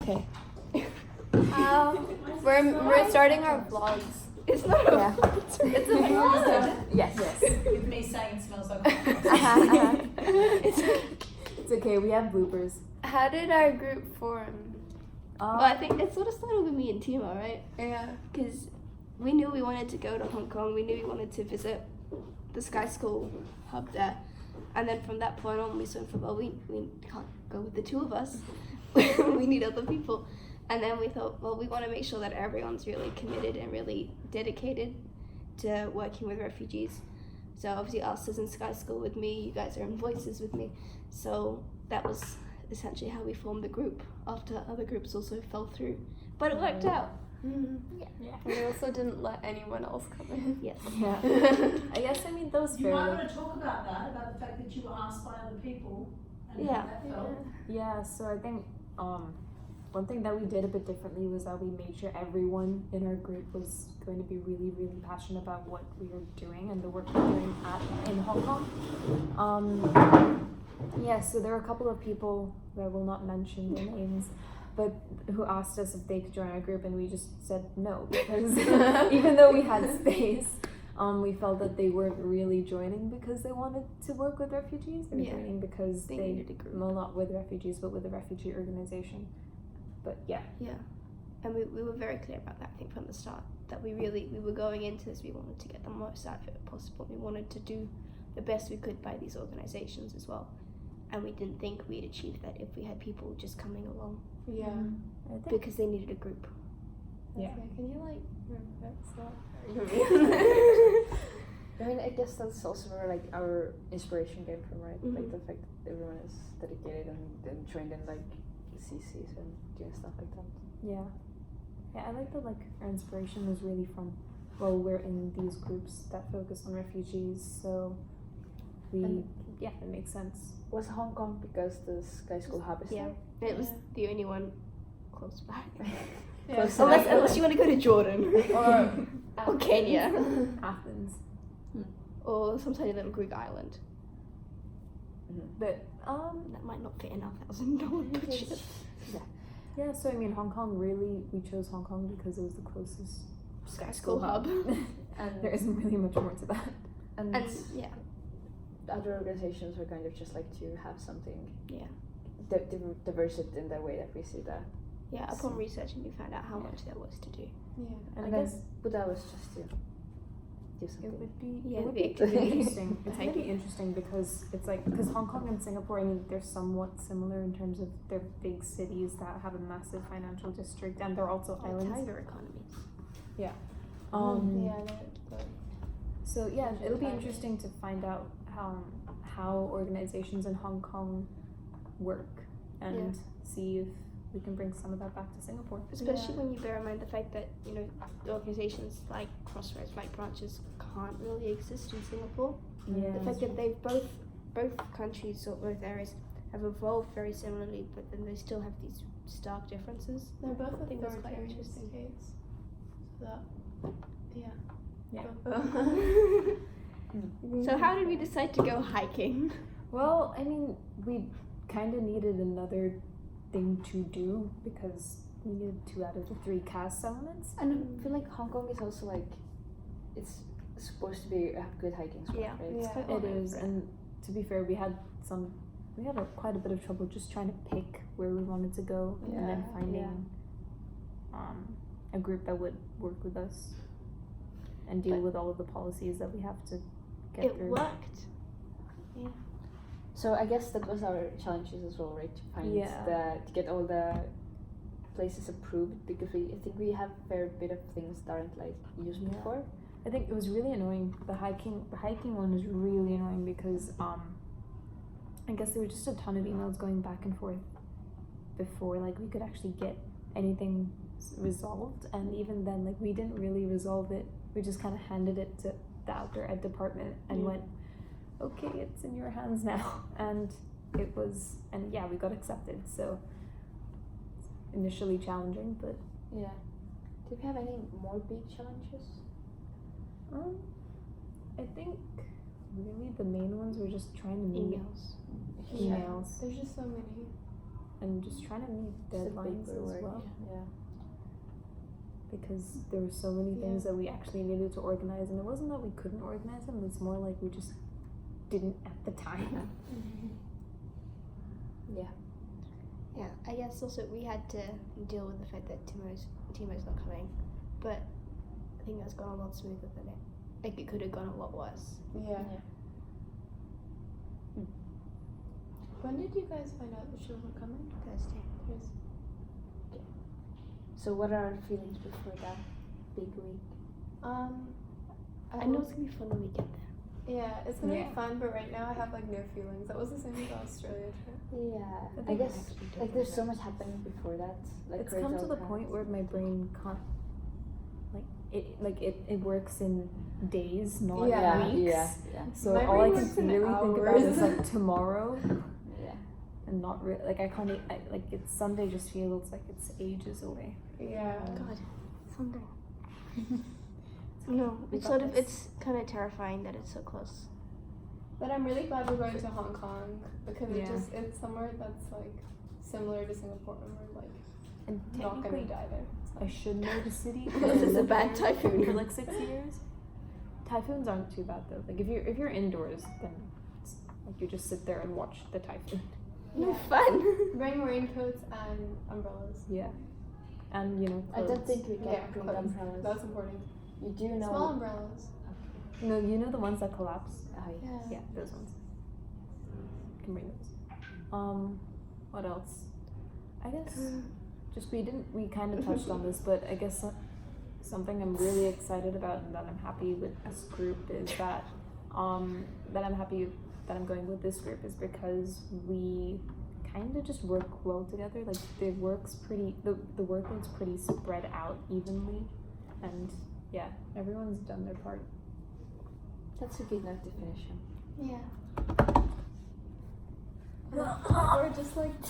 Okay. We're starting our vlogs. It's not a vlog. It's a vlog. Yes. With me saying it smells like a It's okay. We have bloopers. How did our group form? Well, I think it sort of started with me and Timo, right? Yeah. Because we knew we wanted to go to Hong Kong. We knew we wanted to visit the Sky School hub there. And then from that point on, we sort of thought, well, we can't go with the two of us. We need other people. And then we thought, well, we want to make sure that everyone's really committed and really dedicated to working with refugees. So obviously us is in Sky School with me, you guys are in Voices with me. So that was essentially how we formed the group after other groups also fell through. But it worked out. Yeah. We also didn't let anyone else come in. Yes. Yeah. I guess that was You might fairly. want to talk about that, about the fact that you were asked by other people and Yeah. how that felt. Yeah. So I think one thing that we did a bit differently was that we made sure everyone in our group was going to be really, really passionate about what we were doing and the work we're doing in Hong Kong. Yeah, so there were a couple of people that I will not mention their names, but who asked us if they could join our group, and we just said no because even though we had space, we felt that they weren't really joining because they wanted to work with refugees. They were joining because They they needed a group. well, not with refugees, but with a refugee organization. But yeah. And we were very clear about that, I think, from the start, that we were going into this, we wanted to get the most out of it possible. We wanted to do the best we could by these organizations as well. And we didn't think we'd achieve that if we had people just coming along Yeah. I think because they needed a group. Yeah. Can you reverse that? I mean, I guess that's also where like our inspiration came from, right? Mhm. Like the fact that everyone is dedicated and trained in like CCs and doing stuff like that. Yeah, I like that. Like our inspiration was really from, well, we're in these groups that focus on refugees, so it makes sense. Was Hong Kong because the Sky School hub is Yeah. there? It was the only one close by. Close Unless you want to go to Jordan or Kenya Athens, or some tiny little Greek island. but That might not fit in our $1,000 budget. yeah. So I mean, Hong Kong we chose Hong Kong because it was the closest Sky School hub. And there isn't really much more to that. and And yeah, other organizations were kind of just like to have something diverse it in the way that we see that. upon researching we found out how much there was to do. And I then guess Buddha was just to do it something. would be Yeah, it would the be interesting. It's gonna be interesting because it's like Hong Kong and Singapore, I mean, they're somewhat similar in terms of they're big cities that have a massive financial district, and they're also islands. Tiger economies. So yeah, it'll be interesting to find out how organizations in Hong Kong work and see if we can bring some of that back to Singapore. Especially when you bear in mind the fact that, the organizations like Crossroads, like branches, can't really exist in Singapore. Yeah. The fact that they've both countries or both areas have evolved very similarly, but then they still have these stark differences. They're both I think that's quite authoritarian interesting. states. So that, So how did we decide to go hiking? Well, I mean, we kind of needed another thing to do because we needed 2 out of the 3 caste settlements. And I feel like Hong Kong is also like it's supposed to be a good hiking spot, Yeah. right? Yeah. It is, and to be fair, we had quite a bit of trouble just trying to pick where we wanted to go, and then finding a group that would work with us and deal with all of the policies that we have to get It through. worked. So I guess that was our challenges as well, right? To find to get all the places approved because I think we have a fair bit of things that aren't like used before. I think it was really annoying. The hiking one was really annoying because I guess there were just a ton of emails going back and forth before like we could actually get anything resolved, and even then like we didn't really resolve it. We just kind of handed it to the outdoor ed department and went, okay, it's in your hands now. And it was, and yeah, we got accepted. So initially challenging, but Yeah. Did we have any more big challenges? I think really the main ones were just trying to meet Emails. emails. There's just so many. and just trying to meet It's a big deadlines as reward, well. Yeah. Because there were so many things that we actually needed to organize, and it wasn't that we couldn't organize them, it's more like we just didn't at the time. Yeah. Yeah, I guess also we had to deal with the fact that Timo's not coming, but I think that's gone a lot smoother than it. Like it could have gone a lot worse. Yeah. When did you guys find out that she wasn't coming? Thursday. So what are our feelings before that big week? I know it's gonna be fun when we get there. Yeah, it's gonna Yeah. be fun, but right now I have like no feelings. That was the same with the Australia trip. Yeah. I think guess actually don't like there's know. so much happening before that. Like It's come to the results point where my brain can't, it works in days, not Yeah. weeks. Yeah. So My all I brain can works in really think about is hours. like tomorrow, Yeah. and not really like I can't. Like it's Sunday just feels like it's ages away. Yeah. God, Sunday. No, We it's got sort of this. it's kind of terrifying that it's so close. But I'm really glad we're going to Hong Kong because Yeah. it's somewhere that's like similar to Singapore and we're like And not gonna technically, die there. I should know the city. This because I is a lived bad there typhoon. for like 6 years. Typhoons aren't too bad though. Like if you're indoors, then it's, like you just sit there and watch the typhoon. No Yeah. fun. Bring raincoats and umbrellas. Yeah, and you know. I don't clothes. think we can Yeah, bring clothes. umbrellas. That's important. You do know. Small umbrellas. No, you know the ones that collapse. Oh, yeah. Yeah, those ones. You can bring those. What else? I guess just we kind of touched on this, but I guess something I'm really excited about and that I'm happy with this group is that that I'm happy that I'm going with this group is because we kind of just work well together. Like the workload's pretty spread out evenly, and yeah, everyone's done their part. That's a good note to finish on. Yeah. We're just like